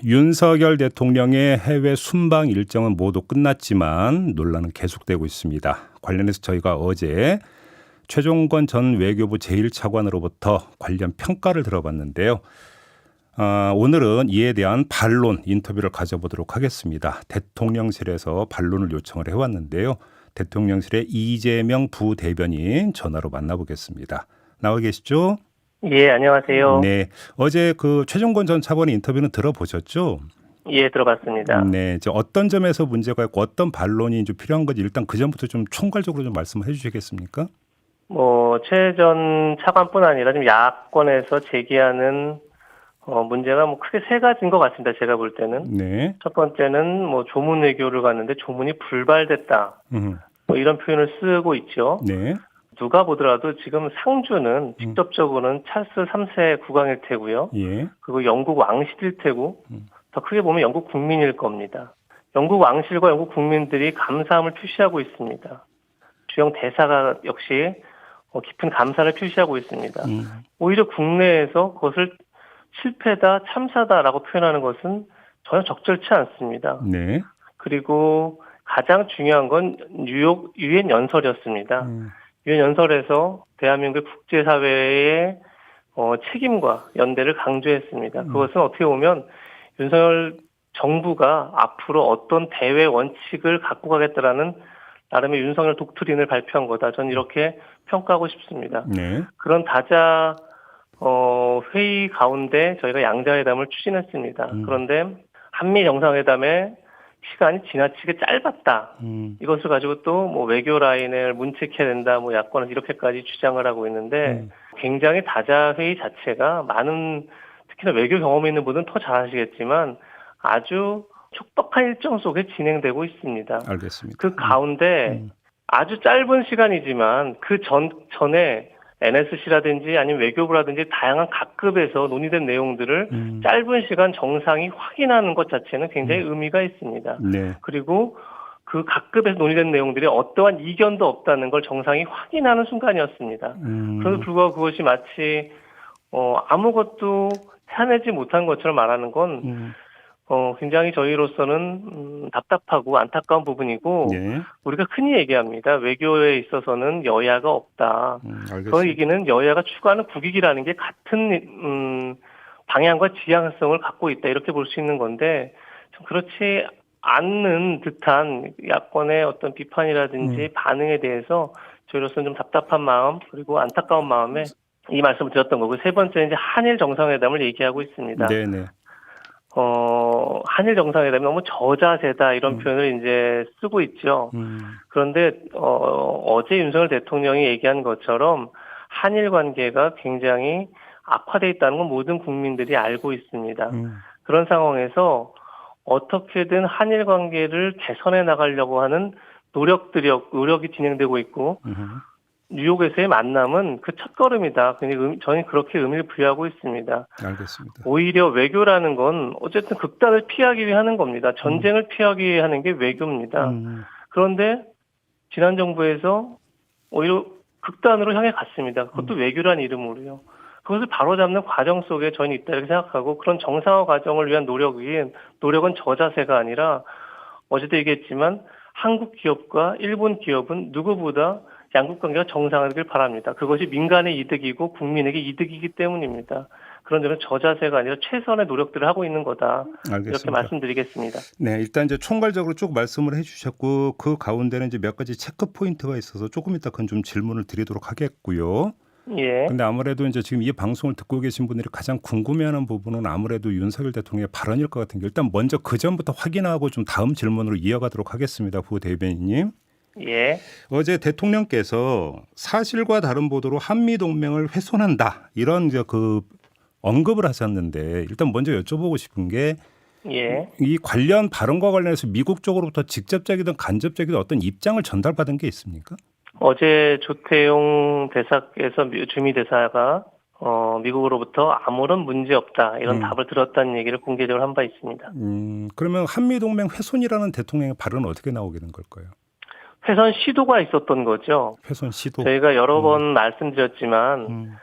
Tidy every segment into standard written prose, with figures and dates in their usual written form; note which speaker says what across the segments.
Speaker 1: 윤석열 대통령의 해외 순방 일정은 모두 끝났지만 논란은 계속되고 있습니다. 관련해서 저희가 어제 최종권 전 외교부 제1차관으로부터 관련 평가를 들어봤는데요. 오늘은 이에 대한 반론 인터뷰를 가져보도록 하겠습니다. 대통령실에서 반론을 요청을 해왔는데요. 대통령실의 이재명 부대변인 전화로 만나보겠습니다. 나와 계시죠?
Speaker 2: 예, 안녕하세요.
Speaker 1: 네, 어제 그 최종권 전 차관의 인터뷰는 들어보셨죠?
Speaker 2: 예, 들어봤습니다.
Speaker 1: 네, 어떤 점에서 문제가 있고 어떤 반론이 좀 필요한 건지 일단 그 전부터 좀 총괄적으로 좀 말씀을 해주시겠습니까?
Speaker 2: 최 전 차관뿐 아니라 지금 야권에서 제기하는 문제가 크게 세 가지인 것 같습니다. 제가 볼 때는.
Speaker 1: 네.
Speaker 2: 첫 번째는 조문 외교를 갔는데 조문이 불발됐다. 이런 표현을 쓰고 있죠.
Speaker 1: 네.
Speaker 2: 누가 보더라도 지금 상주는 직접적으로는 찰스 3세 국왕일 테고요.
Speaker 1: 예.
Speaker 2: 그리고 영국 왕실일 테고 더 크게 보면 영국 국민일 겁니다. 영국 왕실과 영국 국민들이 감사함을 표시하고 있습니다. 주영 대사가 역시 깊은 감사를 표시하고 있습니다. 오히려 국내에서 그것을 실패다, 참사다라고 표현하는 것은 전혀 적절치 않습니다.
Speaker 1: 네.
Speaker 2: 그리고 가장 중요한 건 뉴욕 유엔 연설이었습니다. 유엔 연설에서 대한민국 국제사회의 책임과 연대를 강조했습니다. 그것은 어떻게 보면 윤석열 정부가 앞으로 어떤 대외 원칙을 갖고 가겠다라는 나름의 윤석열 독트린을 발표한 거다. 저는 이렇게 평가하고 싶습니다.
Speaker 1: 네.
Speaker 2: 그런 다자 회의 가운데 저희가 양자회담을 추진했습니다. 그런데 한미 정상회담의 시간이 지나치게 짧았다. 이것을 가지고 또 외교 라인을 문책해야 된다. 야권은 이렇게까지 주장을 하고 있는데 굉장히 다자 회의 자체가 많은 특히나 외교 경험이 있는 분은 더 잘 아시겠지만 아주 촉박한 일정 속에 진행되고 있습니다.
Speaker 1: 알겠습니다.
Speaker 2: 그 가운데 아주 짧은 시간이지만 그 전에 NSC라든지 아니면 외교부라든지 다양한 각급에서 논의된 내용들을 짧은 시간 정상이 확인하는 것 자체는 굉장히 의미가 있습니다.
Speaker 1: 네.
Speaker 2: 그리고 그 각급에서 논의된 내용들이 어떠한 이견도 없다는 걸 정상이 확인하는 순간이었습니다. 그래도 불구하고 그것이 마치 아무것도 해내지 못한 것처럼 말하는 건 굉장히 저희로서는 답답하고 안타까운 부분이고
Speaker 1: 네.
Speaker 2: 우리가 흔히 얘기합니다. 외교에 있어서는 여야가 없다.
Speaker 1: 알겠습니다.
Speaker 2: 그 얘기는 여야가 추구하는 국익이라는 게 같은 방향과 지향성을 갖고 있다. 이렇게 볼 수 있는 건데 좀 그렇지 않는 듯한 야권의 어떤 비판이라든지 반응에 대해서 저희로서는 좀 답답한 마음 그리고 안타까운 마음에 이 말씀을 드렸던 거고 세 번째 이제 한일 정상회담을 얘기하고 있습니다.
Speaker 1: 네네.
Speaker 2: 한일 정상회담이 너무 저자세다 이런 표현을 이제 쓰고 있죠. 그런데 어제 윤석열 대통령이 얘기한 것처럼 한일 관계가 굉장히 악화돼 있다는 건 모든 국민들이 알고 있습니다. 그런 상황에서 어떻게든 한일 관계를 개선해 나가려고 하는 노력이 진행되고 있고 뉴욕에서의 만남은 그 첫걸음이다. 저는 그렇게 의미를 부여하고 있습니다.
Speaker 1: 알겠습니다.
Speaker 2: 오히려 외교라는 건 어쨌든 극단을 피하기 위해 하는 겁니다. 전쟁을 피하기 위해 하는 게 외교입니다. 그런데 지난 정부에서 오히려 극단으로 향해 갔습니다. 그것도 외교라는 이름으로요. 그것을 바로잡는 과정 속에 저는 있다 이렇게 생각하고 그런 정상화 과정을 위한 노력은 저자세가 아니라 어제도 얘기했지만 한국 기업과 일본 기업은 누구보다 양국 관계가 정상화되길 바랍니다. 그것이 민간의 이득이고 국민에게 이득이기 때문입니다. 그런 점에서 저자세가 아니라 최선의 노력들을 하고 있는 거다.
Speaker 1: 알겠습니다.
Speaker 2: 이렇게 말씀드리겠습니다.
Speaker 1: 네, 일단 이제 총괄적으로 쭉 말씀을 해주셨고 그 가운데는 이제 몇 가지 체크 포인트가 있어서 조금 이따 그건 좀 질문을 드리도록 하겠고요.
Speaker 2: 예.
Speaker 1: 근데 아무래도 이제 지금 이 방송을 듣고 계신 분들이 가장 궁금해하는 부분은 아무래도 윤석열 대통령의 발언일 것 같은 게 일단 먼저 그 전부터 확인하고 좀 다음 질문으로 이어가도록 하겠습니다, 부 대변인님.
Speaker 2: 예.
Speaker 1: 어제 대통령께서 사실과 다른 보도로 한미 동맹을 훼손한다 이런 이제 그 언급을 하셨는데 일단 먼저 여쭤보고 싶은 게
Speaker 2: 예.
Speaker 1: 이 관련 발언과 관련해서 미국 쪽으로부터 직접적이든 간접적이든 어떤 입장을 전달받은 게 있습니까?
Speaker 2: 어제 조태용 대사께서 주미 대사가 미국으로부터 아무런 문제 없다 이런 답을 들었다는 얘기를 공개적으로 한 바 있습니다.
Speaker 1: 그러면 한미 동맹 훼손이라는 대통령의 발언은 어떻게 나오게 된 걸까요?
Speaker 2: 훼손 시도가 있었던 거죠.
Speaker 1: 훼손 시도.
Speaker 2: 저희가 여러 번 말씀드렸지만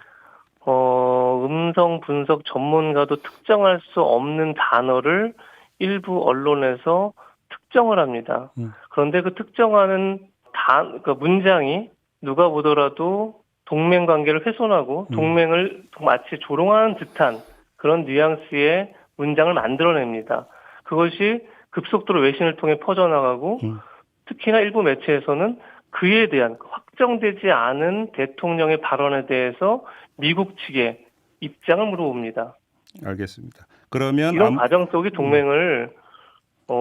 Speaker 2: 음성 분석 전문가도 특정할 수 없는 단어를 일부 언론에서 특정을 합니다. 그런데 그 특정하는 그 문장이 누가 보더라도 동맹 관계를 훼손하고 동맹을 마치 조롱하는 듯한 그런 뉘앙스의 문장을 만들어냅니다. 그것이 급속도로 외신을 통해 퍼져나가고 특히나 일부 매체에서는 그에 대한 확정되지 않은 대통령의 발언에 대해서 미국 측에 입장을 물어봅니다.
Speaker 1: 알겠습니다. 그러면
Speaker 2: 이런 과정 속이 동맹을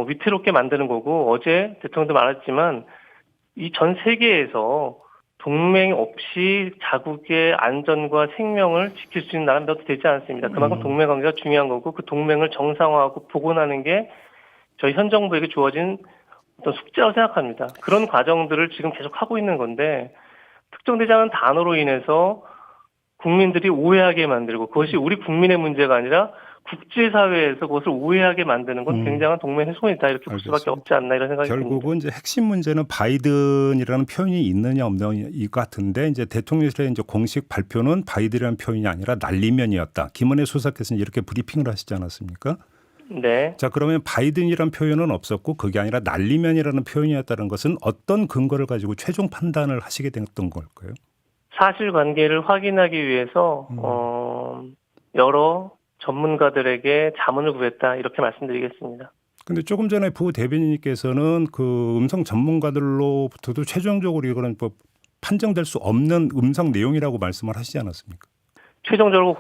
Speaker 2: 위태롭게 만드는 거고, 어제 대통령도 말했지만 이 전 세계에서 동맹 없이 자국의 안전과 생명을 지킬 수 있는 나라는 몇 되지 않습니다. 그만큼 동맹 관계가 중요한 거고, 그 동맹을 정상화하고 복원하는 게 저희 현 정부에게 주어진 어떤 숙제라고 생각합니다. 그런 과정들을 지금 계속 하고 있는 건데, 특정되지 않은 단어로 인해서 국민들이 오해하게 만들고, 그것이 우리 국민의 문제가 아니라 국제사회에서 그것을 오해하게 만드는 건 굉장한 동맹 훼손이다, 이렇게 볼 수밖에 없지 않나, 이런 생각이 듭니다.
Speaker 1: 결국은 이제 핵심 문제는 바이든이라는 표현이 있느냐 없느냐 이 같은데, 이제 대통령실의 이제 공식 발표는 바이든이라는 표현이 아니라 날리면이었다. 김은혜 수석께서는 이렇게 브리핑을 하시지 않았습니까?
Speaker 2: 네.
Speaker 1: 자, 그러면 바이든이라는 표현은 없었고 그게 아니라 날리면이라는 표현이었다는 것은 어떤 근거를 가지고 최종 판단을 하시게 됐던 걸까요?
Speaker 2: 사실관계를 확인하기 위해서 여러 전문가들에게 자문을 구했다, 이렇게 말씀드리겠습니다.
Speaker 1: 근데 조금 전에 부 대변인님께서는 그 음성 전문가들로부터도 최종적으로 이거는 뭐 판정될 수 없는 음성 내용이라고 말씀을 하시지 않았습니까?
Speaker 2: 최종적으로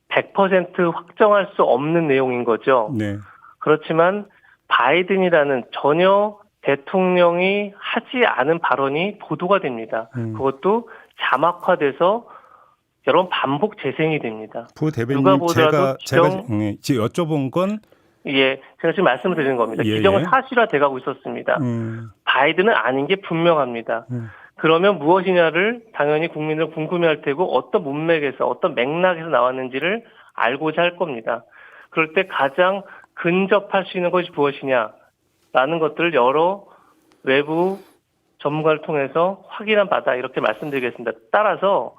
Speaker 2: 100% 확정할 수 없는 내용인 거죠.
Speaker 1: 네.
Speaker 2: 그렇지만 바이든이라는 전혀 대통령이 하지 않은 발언이 보도가 됩니다. 그것도 자막화돼서 여러 번 반복 재생이 됩니다.
Speaker 1: 부 대변인
Speaker 2: 누가 보더라도
Speaker 1: 제가 여쭤본 건
Speaker 2: 제가 지금 말씀을 드리는 겁니다. 기정은 사실화돼가고 있었습니다. 바이든은 아닌 게 분명합니다. 그러면 무엇이냐를 당연히 국민들은 궁금해할 테고, 어떤 문맥에서 어떤 맥락에서 나왔는지를 알고자 할 겁니다. 그럴 때 가장 근접할 수 있는 것이 무엇이냐라는 것들을 여러 외부 전문가를 통해서 확인한 바다, 이렇게 말씀드리겠습니다. 따라서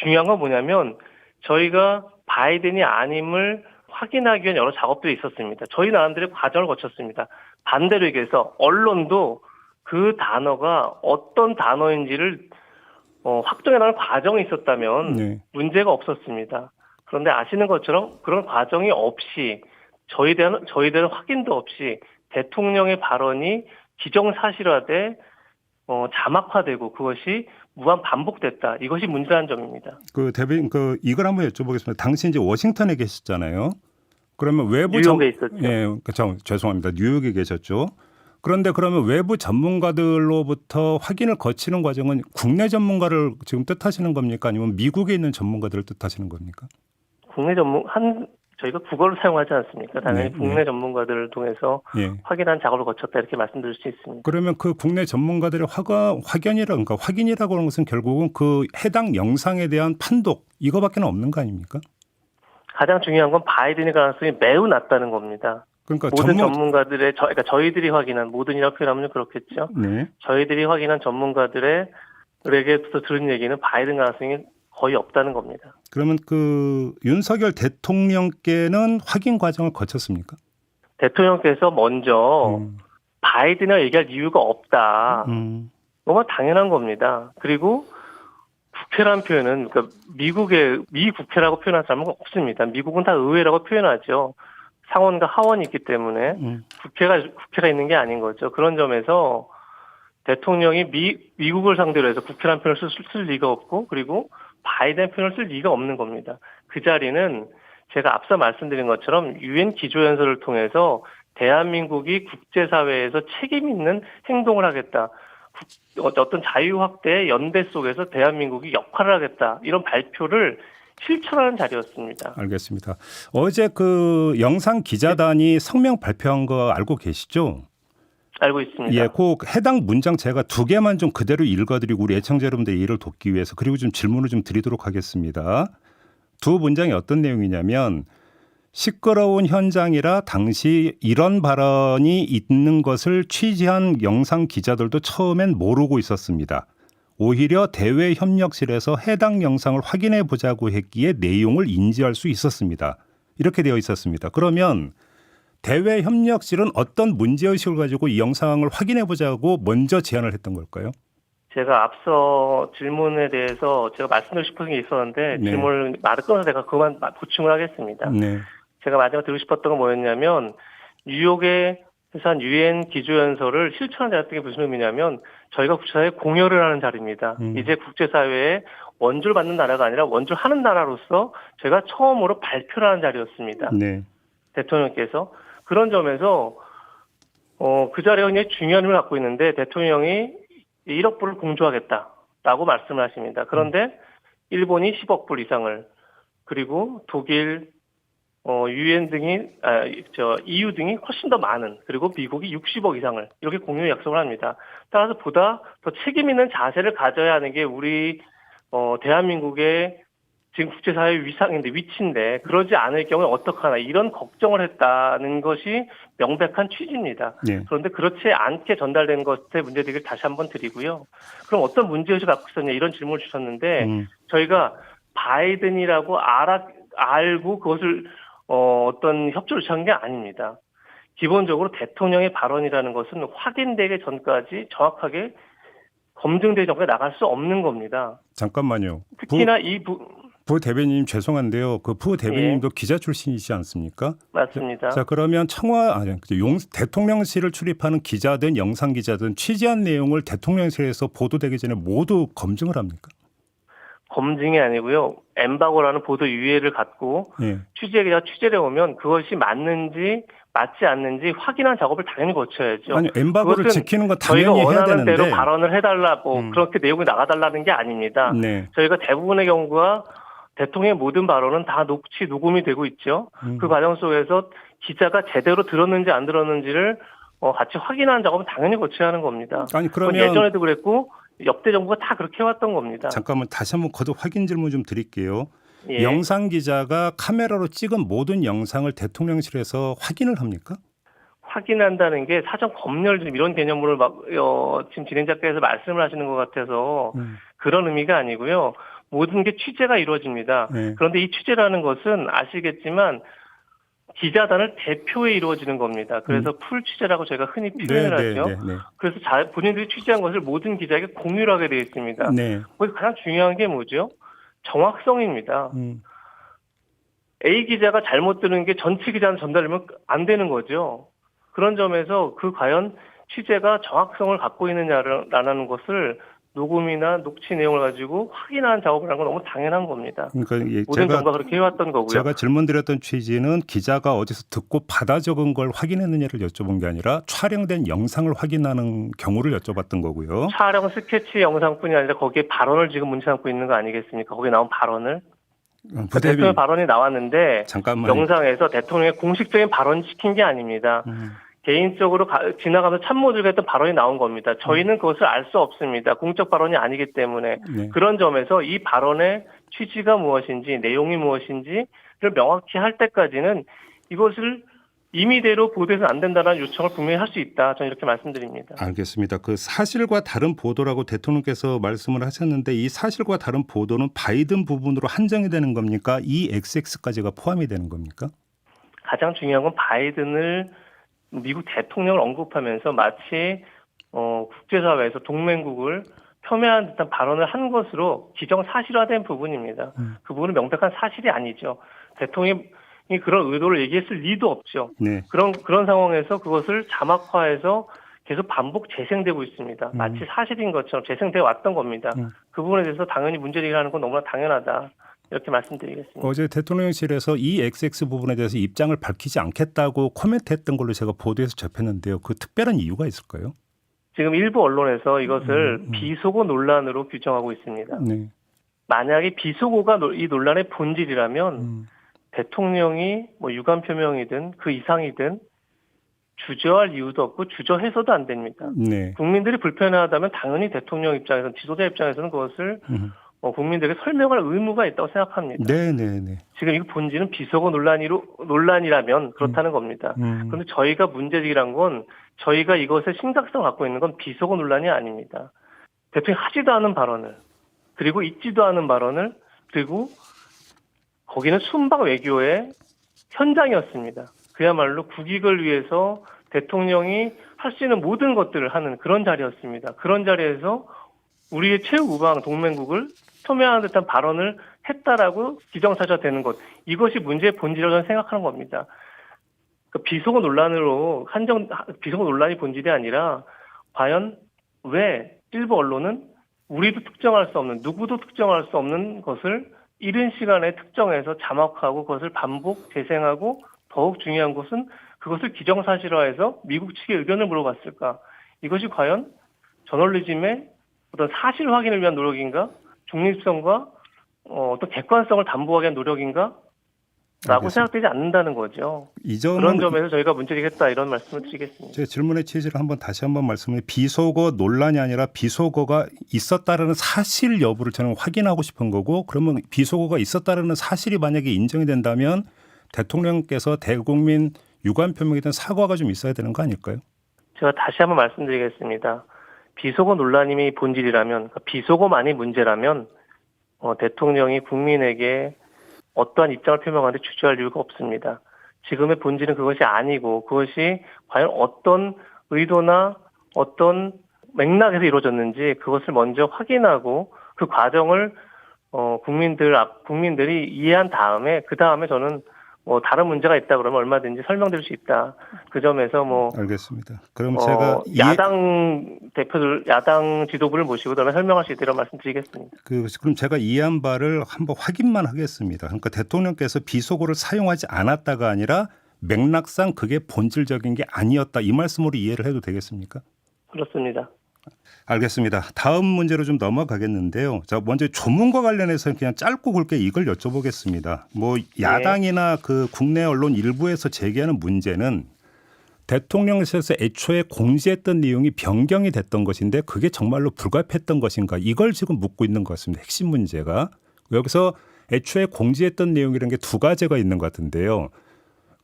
Speaker 2: 중요한 건 뭐냐면, 저희가 바이든이 아님을 확인하기 위한 여러 작업들이 있었습니다. 저희 나름대로 과정을 거쳤습니다. 반대로 얘기해서 언론도 그 단어가 어떤 단어인지를 확정해나가는 과정이 있었다면 문제가 없었습니다. 그런데 아시는 것처럼 그런 과정이 없이 저희들은 확인도 없이 대통령의 발언이 기정사실화돼 자막화되고 그것이 무한 반복됐다. 이것이 문제라는 점입니다.
Speaker 1: 그 대변인 이걸 한번 여쭤보겠습니다. 당시 이제 워싱턴에 계셨잖아요. 그러면 외부
Speaker 2: 뉴욕에 있었죠.
Speaker 1: 죄송합니다. 뉴욕에 계셨죠. 그런데 그러면 외부 전문가들로부터 확인을 거치는 과정은 국내 전문가를 지금 뜻하시는 겁니까? 아니면 미국에 있는 전문가들을 뜻하시는 겁니까?
Speaker 2: 국내 저희가 국어를 사용하지 않습니까? 당연히 국내 전문가들을 통해서 확인한 작업을 거쳤다, 이렇게 말씀드릴 수 있습니다.
Speaker 1: 그러면 그 국내 전문가들의 확인이라고 하는 것은 결국은 그 해당 영상에 대한 판독, 이거밖에 없는 거 아닙니까? 가장
Speaker 2: 중요한 건 바이든의 가능성이 매우 낮다는 겁니다.
Speaker 1: 그러니까
Speaker 2: 모든 전문가들의 그러니까 저희들이 확인한, 모든이라고 표현하면 그렇겠죠. 저희들이 확인한 전문가들에게부터 들은 얘기는 바이든 가능성이 거의 없다는 겁니다.
Speaker 1: 그러면 그 윤석열 대통령께는 확인 과정을 거쳤습니까?
Speaker 2: 대통령께서 먼저 바이든이랑 얘기할 이유가 없다. 너무 당연한 겁니다. 그리고 국회라는 표현은, 그러니까 미 국회라고 표현한 사람은 없습니다. 미국은 다 의회라고 표현하죠. 상원과 하원이 있기 때문에 국회가 있는 게 아닌 거죠. 그런 점에서 대통령이 미국을 상대로 해서 국회라는 표현을 쓸 리가 없고, 그리고 바이든 표현을 쓸 리가 없는 겁니다. 그 자리는 제가 앞서 말씀드린 것처럼 유엔 기조연설을 통해서 대한민국이 국제사회에서 책임 있는 행동을 하겠다. 어떤 자유 확대의 연대 속에서 대한민국이 역할을 하겠다. 이런 발표를 실천하는 자리였습니다.
Speaker 1: 알겠습니다. 어제 그 영상 기자단이 성명 발표한 거 알고 계시죠?
Speaker 2: 알고 있습니다.
Speaker 1: 그 해당 문장 제가 2개만 좀 그대로 읽어드리고 우리 애청자 여러분들의 이해를 돕기 위해서, 그리고 좀 질문을 좀 드리도록 하겠습니다. 두 문장이 어떤 내용이냐면, 시끄러운 현장이라 당시 이런 발언이 있는 것을 취재한 영상 기자들도 처음엔 모르고 있었습니다. 오히려 대외협력실에서 해당 영상을 확인해 보자고 했기에 내용을 인지할 수 있었습니다. 이렇게 되어 있었습니다. 그러면 대외협력실은 어떤 문제의식을 가지고 이 영상을 확인해 보자고 먼저 제안을 했던 걸까요?
Speaker 2: 제가 앞서 질문에 대해서 제가 말씀드리고 싶은 게 있었는데
Speaker 1: 네.
Speaker 2: 질문을 말을 끊어서 제가 그만 보충을 하겠습니다.
Speaker 1: 네.
Speaker 2: 제가 마지막에 드리고 싶었던 건 뭐였냐면 뉴욕에 해서 한 유엔 기조연설을 실천한 자리였던 게 무슨 의미냐면 저희가 국제사회에 공여를 하는 자리입니다. 이제 국제사회에 원조를 받는 나라가 아니라 원조를 하는 나라로서 저희가 처음으로 발표를 하는 자리였습니다.
Speaker 1: 네.
Speaker 2: 대통령께서. 그런 점에서 그 자리가 굉장히 중요한 힘을 갖고 있는데 대통령이 1억 불을 공조하겠다라고 말씀을 하십니다. 그런데 일본이 10억 불 이상을 그리고 독일, 유엔 등이 EU 등이 훨씬 더 많은 그리고 미국이 60억 이상을 이렇게 공유 약속을 합니다. 따라서 보다 더 책임 있는 자세를 가져야 하는 게 우리 대한민국의 지금 국제사회 위치인데 그러지 않을 경우에 어떡하나 이런 걱정을 했다는 것이 명백한 취지입니다.
Speaker 1: 네.
Speaker 2: 그런데 그렇지 않게 전달된 것의 문제들을 다시 한번 드리고요. 그럼 어떤 문제의식을 갖고 있었냐 이런 질문을 주셨는데 저희가 바이든이라고 알고 그것을 어떤 협조를 취한 게 아닙니다. 기본적으로 대통령의 발언이라는 것은 확인되기 전까지 정확하게 검증되기 전까지 나갈 수 없는 겁니다.
Speaker 1: 잠깐만요.
Speaker 2: 특히나
Speaker 1: 부 대변인 죄송한데요. 그 부 대변인도 기자 출신이지 않습니까?
Speaker 2: 맞습니다.
Speaker 1: 자, 그러면 대통령실을 출입하는 기자든 영상 기자든 취재한 내용을 대통령실에서 보도되기 전에 모두 검증을 합니까?
Speaker 2: 검증이 아니고요. 엠바고라는 보도 유예를 갖고
Speaker 1: 예.
Speaker 2: 취재기자 취재를 오면 그것이 맞는지 맞지 않는지 확인한 작업을 당연히 거쳐야죠.
Speaker 1: 아니, 엠바고를 지키는 거 당연히
Speaker 2: 저희가
Speaker 1: 해야
Speaker 2: 원하는
Speaker 1: 되는데.
Speaker 2: 대로 발언을 해달라, 그렇게 내용이 나가달라는 게 아닙니다.
Speaker 1: 네.
Speaker 2: 저희가 대부분의 경우가 대통령의 모든 발언은 다 녹음이 되고 있죠. 그 과정 속에서 기자가 제대로 들었는지 안 들었는지를 같이 확인하는 작업은 당연히 거쳐야 하는 겁니다.
Speaker 1: 아니, 그러면
Speaker 2: 예전에도 그랬고 역대 정부가 다 그렇게 해왔던 겁니다.
Speaker 1: 잠깐만 다시 한번 거듭 확인 질문 좀 드릴게요.
Speaker 2: 예.
Speaker 1: 영상 기자가 카메라로 찍은 모든 영상을 대통령실에서 확인을 합니까?
Speaker 2: 확인한다는 게 사전 검열 좀 이런 개념으로 지금 진행자께서 말씀을 하시는 것 같아서 그런 의미가 아니고요. 모든 게 취재가 이루어집니다.
Speaker 1: 네.
Speaker 2: 그런데 이 취재라는 것은 아시겠지만 기자단을 대표에 이루어지는 겁니다. 그래서 풀 취재라고 저희가 흔히 표현을 하죠. 그래서 본인들이 취재한 것을 모든 기자에게 공유를 하게 되어 있습니다.
Speaker 1: 네.
Speaker 2: 거기서 가장 중요한 게 뭐죠? 정확성입니다. A 기자가 잘못 들은 게 전체 기자한테 전달되면 안 되는 거죠. 그런 점에서 과연 취재가 정확성을 갖고 있느냐라는 것을 녹음이나 녹취 내용을 가지고 확인하는 작업을 하는 건 너무 당연한 겁니다.
Speaker 1: 그러니까
Speaker 2: 모든 정부가 그렇게 해왔던 거고요.
Speaker 1: 제가 질문드렸던 취지는 기자가 어디서 듣고 받아 적은 걸 확인했느냐를 여쭤본 게 아니라 촬영된 영상을 확인하는 경우를 여쭤봤던 거고요.
Speaker 2: 촬영 스케치 영상뿐이 아니라 거기에 발언을 지금 문제 삼고 있는 거 아니겠습니까? 거기에 나온 발언을. 대통령 발언이 나왔는데
Speaker 1: 잠깐만요.
Speaker 2: 영상에서 대통령의 공식적인 발언 시킨 게 아닙니다. 개인적으로 지나가면서 참모들과 했던 발언이 나온 겁니다. 저희는 그것을 알 수 없습니다. 공적 발언이 아니기 때문에.
Speaker 1: 네.
Speaker 2: 그런 점에서 이 발언의 취지가 무엇인지 내용이 무엇인지를 명확히 할 때까지는 이것을 임의대로 보도해서는 안 된다는 요청을 분명히 할 수 있다. 저는 이렇게 말씀드립니다.
Speaker 1: 알겠습니다. 그 사실과 다른 보도라고 대통령께서 말씀을 하셨는데 이 사실과 다른 보도는 바이든 부분으로 한정이 되는 겁니까? 이 XX까지가 포함이 되는 겁니까?
Speaker 2: 가장 중요한 건 바이든을 미국 대통령을 언급하면서 마치 국제사회에서 동맹국을 폄훼한 듯한 발언을 한 것으로 기정사실화된 부분입니다. 그 부분은 명백한 사실이 아니죠. 대통령이 그런 의도를 얘기했을 리도 없죠.
Speaker 1: 네.
Speaker 2: 그런 상황에서 그것을 자막화해서 계속 반복 재생되고 있습니다. 마치 사실인 것처럼 재생되어 왔던 겁니다. 그 부분에 대해서 당연히 문제제기를 하는 건 너무나 당연하다. 이렇게 말씀드리겠습니다.
Speaker 1: 어제 대통령실에서 이 XX 부분에 대해서 입장을 밝히지 않겠다고 코멘트했던 걸로 제가 보도에서 접했는데요. 그 특별한 이유가 있을까요?
Speaker 2: 지금 일부 언론에서 이것을 비속어 논란으로 규정하고 있습니다.
Speaker 1: 네.
Speaker 2: 만약에 비속어가 이 논란의 본질이라면 대통령이 유감 표명이든 그 이상이든 주저할 이유도 없고 주저해서도 안 됩니다.
Speaker 1: 네.
Speaker 2: 국민들이 불편하다면 당연히 대통령 입장에서는 지도자 입장에서는 그것을 국민들에게 설명할 의무가 있다고 생각합니다.
Speaker 1: 네.
Speaker 2: 지금 이 본질은 비속어 논란이라면 그렇다는 겁니다. 그런데 저희가 문제제기란 건 저희가 이것의 심각성을 갖고 있는 건 비속어 논란이 아닙니다. 대통령이 하지도 않은 발언을, 그리고 있지도 않은 발언을, 그리고 거기는 순방 외교의 현장이었습니다. 그야말로 국익을 위해서 대통령이 할 수 있는 모든 것들을 하는 그런 자리였습니다. 그런 자리에서 우리의 최우방 동맹국을 소멸하는 듯한 발언을 했다라고 기정사실화되는 것, 이것이 문제의 본질이라고 저는 생각하는 겁니다. 비속어 논란으로 비속어 논란이 본질이 아니라 과연 왜 일부 언론은 우리도 특정할 수 없는, 누구도 특정할 수 없는 것을 이른 시간에 특정해서 자막하고 그것을 반복 재생하고, 더욱 중요한 것은 그것을 기정사실화해서 미국 측의 의견을 물어봤을까? 이것이 과연 저널리즘의 어떤 사실 확인을 위한 노력인가? 중립성과 어떤 객관성을 담보하기 위한 노력인가? 라고
Speaker 1: 알겠습니다.
Speaker 2: 생각되지 않는다는 거죠.
Speaker 1: 이 점은
Speaker 2: 그런 점에서 저희가 문제되겠다 이런 말씀을 드리겠습니다.
Speaker 1: 제 질문의 취지를 다시 한번 말씀드리면 비속어 논란이 아니라 비속어가 있었다라는 사실 여부를 저는 확인하고 싶은 거고, 그러면 비속어가 있었다라는 사실이 만약에 인정이 된다면 대통령께서 대국민 유감 표명에 대한 사과가 좀 있어야 되는 거 아닐까요?
Speaker 2: 제가 다시 한번 말씀드리겠습니다. 비속어 논란이 본질이라면, 그러니까 비속어만이 문제라면 대통령이 국민에게 어떠한 입장을 표명하는데 주저할 이유가 없습니다. 지금의 본질은 그것이 아니고, 그것이 과연 어떤 의도나 어떤 맥락에서 이루어졌는지 그것을 먼저 확인하고 그 과정을 국민들이 이해한 다음에, 그 다음에 저는 다른 문제가 있다 그러면 얼마든지 설명드릴 수 있다. 그 점에서
Speaker 1: 알겠습니다. 그럼 제가
Speaker 2: 야당 대표들, 야당 지도부를 모시고 그다음에 설명할 수 있도록 말씀드리겠습니다.
Speaker 1: 그럼 제가 이해한 바를 한번 확인만 하겠습니다. 그러니까 대통령께서 비속어를 사용하지 않았다가 아니라 맥락상 그게 본질적인 게 아니었다, 이 말씀으로 이해를 해도 되겠습니까?
Speaker 2: 그렇습니다.
Speaker 1: 알겠습니다. 다음 문제로 좀 넘어가겠는데요. 자, 먼저 조문과 관련해서 그냥 짧고 굵게 이걸 여쭤보겠습니다. 야당이나 그 국내 언론 일부에서 제기하는 문제는 대통령실에서 애초에 공지했던 내용이 변경이 됐던 것인데 그게 정말로 불가피했던 것인가, 이걸 지금 묻고 있는 것 같습니다. 핵심 문제가 여기서 애초에 공지했던 내용이라는 게 두 가지가 있는 것 같은데요.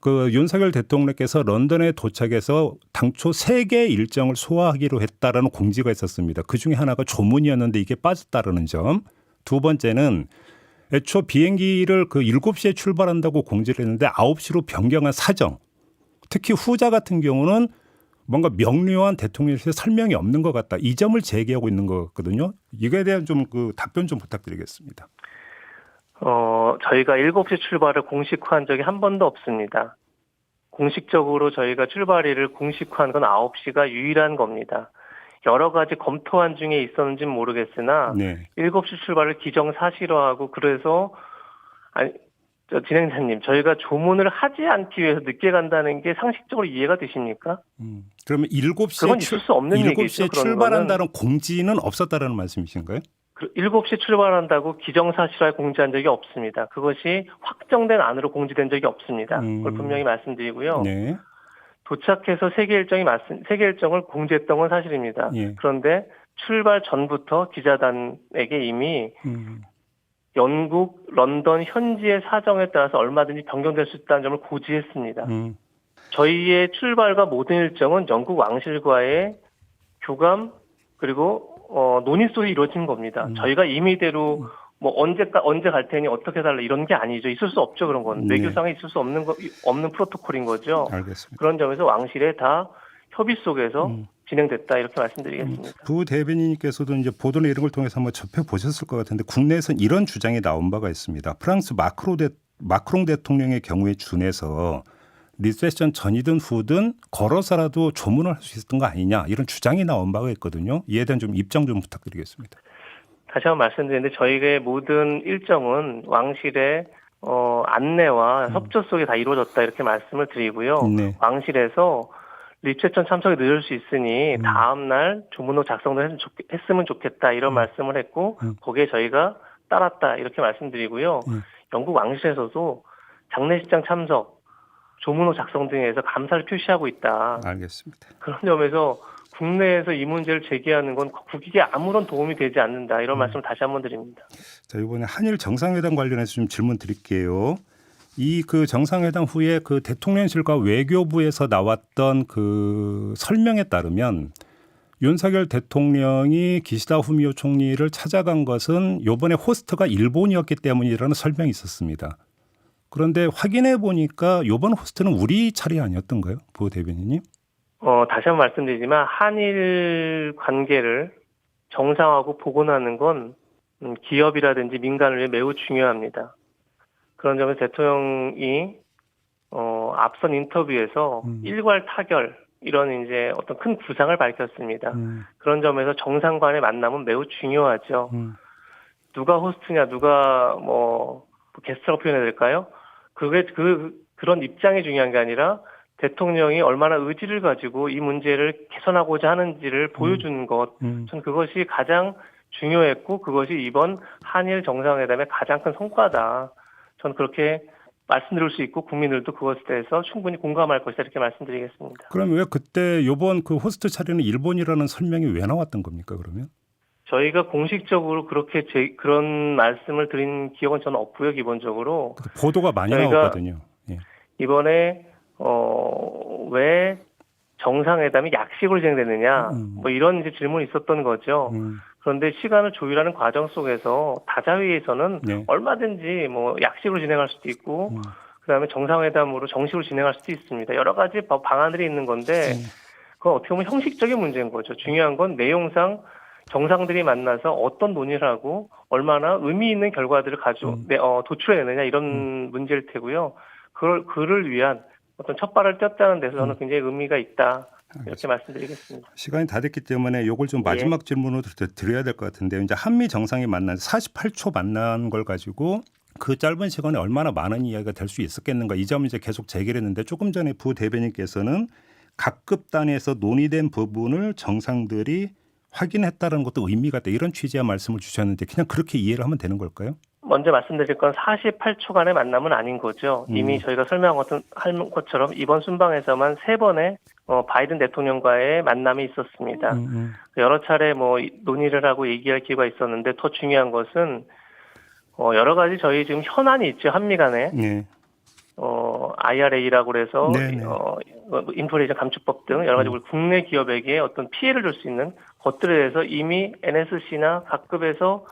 Speaker 1: 그 윤석열 대통령께서 런던에 도착해서 당초 3개의 일정을 소화하기로 했다라는 공지가 있었습니다. 그중에 하나가 조문이었는데 이게 빠졌다라는 점. 두 번째는 애초 비행기를 7시에 출발한다고 공지를 했는데 9시로 변경한 사정. 특히 후자 같은 경우는 뭔가 명료한 대통령실의 설명이 없는 것 같다, 이 점을 제기하고 있는 것 같거든요. 이거에 대한 좀 답변 좀 부탁드리겠습니다.
Speaker 2: 저희가 7시 출발을 공식화한 적이 한 번도 없습니다. 공식적으로 저희가 출발일을 공식화한 건 9시가 유일한 겁니다. 여러 가지 검토한 중에 있었는지는 모르겠으나
Speaker 1: 네.
Speaker 2: 7시 출발을 기정사실화하고, 그래서 진행자님, 저희가 조문을 하지 않기 위해서 늦게 간다는 게 상식적으로 이해가 되십니까?
Speaker 1: 그러면 7시에,
Speaker 2: 그건 있을 수 없는 얘기죠.
Speaker 1: 7시에 출발한다는 공지는 없었다라는 말씀이신가요?
Speaker 2: 7시에 출발한다고 기정사실화에 공지한 적이 없습니다. 그것이 확정된 안으로 공지된 적이 없습니다. 그걸 분명히 말씀드리고요.
Speaker 1: 네.
Speaker 2: 도착해서 세계 일정을 공지했던 건 사실입니다.
Speaker 1: 예.
Speaker 2: 그런데 출발 전부터 기자단에게 이미 영국 런던 현지의 사정에 따라서 얼마든지 변경될 수 있다는 점을 고지했습니다. 저희의 출발과 모든 일정은 영국 왕실과의 교감 그리고 논의 속에 이루어진 겁니다. 저희가 임의대로 언제 갈 테니 어떻게 달라 이런 게 아니죠. 있을 수 없죠. 그런 건 외교상에 있을 수 없는 프로토콜인 거죠.
Speaker 1: 알겠습니다.
Speaker 2: 그런 점에서 왕실에 다 협의 속에서 진행됐다, 이렇게 말씀드리겠습니다.
Speaker 1: 부 대변인님께서도 이제 보도나 이런 걸 통해서 한번 접해 보셨을 것 같은데 국내에서는 이런 주장이 나온 바가 있습니다. 프랑스 마크롱 대통령의 경우에 준해서 리세션 전이든 후든 걸어서라도 조문을 할 수 있었던 거 아니냐, 이런 주장이 나온 바가 있거든요. 이에 대한 좀 입장 좀 부탁드리겠습니다.
Speaker 2: 다시 한번 말씀드리는데 저희의 모든 일정은 왕실의 안내와 협조 속에 다 이루어졌다, 이렇게 말씀을 드리고요.
Speaker 1: 네.
Speaker 2: 왕실에서 리셉션 참석이 늦을 수 있으니 다음 날 조문록 작성을 했으면 좋겠다, 이런 말씀을 했고 거기에 저희가 따랐다, 이렇게 말씀드리고요. 영국 왕실에서도 장례식장 참석, 조문록 작성 등에서 감사를 표시하고 있다.
Speaker 1: 알겠습니다.
Speaker 2: 그런 점에서 국내에서 이 문제를 제기하는 건 국익에 아무런 도움이 되지 않는다, 이런 말씀을 다시 한번 드립니다.
Speaker 1: 자, 이번에 한일 정상회담 관련해서 좀 질문 드릴게요. 이 정상회담 후에 대통령실과 외교부에서 나왔던 설명에 따르면 윤석열 대통령이 기시다 후미오 총리를 찾아간 것은 이번에 호스트가 일본이었기 때문이라는 설명이 있었습니다. 그런데 확인해 보니까 이번 호스트는 우리 차례 아니었던가요? 부 대변인님?
Speaker 2: 다시 한번 말씀드리지만 한일 관계를 정상화하고 복원하는 건 기업이라든지 민간을 위해 매우 중요합니다. 그런 점에서 대통령이 앞선 인터뷰에서 일괄 타결 이런 이제 어떤 큰 구상을 밝혔습니다. 그런 점에서 정상 간의 만남은 매우 중요하죠. 누가 호스트냐, 누가 뭐 게스트라고 표현해야 될까요? 그런 입장이 중요한 게 아니라 대통령이 얼마나 의지를 가지고 이 문제를 개선하고자 하는지를 보여주는 것, 전 그것이 가장 중요했고 그것이 이번 한일 정상회담의 가장 큰 성과다. 전 그렇게 말씀드릴 수 있고 국민들도 그것에 대해서 충분히 공감할 것이다 이렇게 말씀드리겠습니다.
Speaker 1: 그럼 왜 그때 이번 그 호스트 차례는 일본이라는 설명이 왜 나왔던 겁니까? 그러면?
Speaker 2: 저희가 공식적으로 그렇게 그런 말씀을 드린 기억은 저는 없고요. 기본적으로
Speaker 1: 보도가 많이
Speaker 2: 저희가
Speaker 1: 나왔거든요. 예.
Speaker 2: 이번에 왜 정상회담이 약식으로 진행되느냐 뭐 이런 이제 질문이 있었던 거죠. 그런데 시간을 조율하는 과정 속에서 다자회의에서는
Speaker 1: 네.
Speaker 2: 얼마든지 뭐 약식으로 진행할 수도 있고 그다음에 정상회담으로 정식으로 진행할 수도 있습니다. 여러 가지 방안들이 있는 건데 그건 어떻게 보면 형식적인 문제인 거죠. 중요한 건 내용상 정상들이 만나서 어떤 논의를 하고 얼마나 의미 있는 결과들을 도출해내느냐 이런 문제일 테고요. 그를 위한 어떤 첫발을 뗐다는 데서 저는 굉장히 의미가 있다. 이렇게 말씀드리겠습니다.
Speaker 1: 시간이 다 됐기 때문에 이걸 좀 마지막 질문으로 드려야 될 것 같은데요. 이제 한미 정상이 만난 48초 만난 걸 가지고 그 짧은 시간에 얼마나 많은 이야기가 될 수 있었겠는가 이 점을 이제 계속 제기했는데 조금 전에 부 대변인께서는 각급 단위에서 논의된 부분을 정상들이 확인했다는 것도 의미가 있다 이런 취지의 말씀을 주셨는데 그냥 그렇게 이해를 하면 되는 걸까요?
Speaker 2: 먼저 말씀드릴 건 48초간의 만남은 아닌 거죠. 이미 저희가 설명한 것처럼 이번 순방에서만 3번의 바이든 대통령과의 만남이 있었습니다. 여러 차례 뭐 논의를 하고 얘기할 기회가 있었는데 더 중요한 것은 여러 가지 저희 지금 현안이 있죠. 한미 간에.
Speaker 1: 네.
Speaker 2: IRA라고 그래서 인플레이션 감축법 등 여러 가지 우리 국내 기업에게 어떤 피해를 줄 수 있는 것들에 대해서 이미 NSC나 각급에서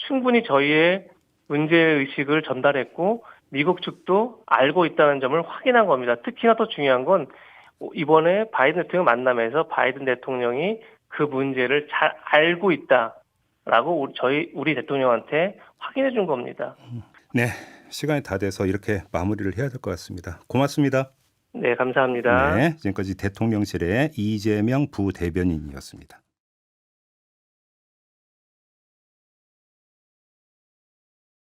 Speaker 2: 충분히 저희의 문제의식을 전달했고 미국 측도 알고 있다는 점을 확인한 겁니다. 특히나 더 중요한 건 이번에 바이든 대통령 만남에서 바이든 대통령이 그 문제를 잘 알고 있다라고 우리 대통령한테 확인해 준 겁니다.
Speaker 1: 네, 시간이 다 돼서 이렇게 마무리를 해야 될 것 같습니다. 고맙습니다.
Speaker 2: 네, 감사합니다.
Speaker 1: 네, 지금까지 대통령실의 이재명 부대변인이었습니다.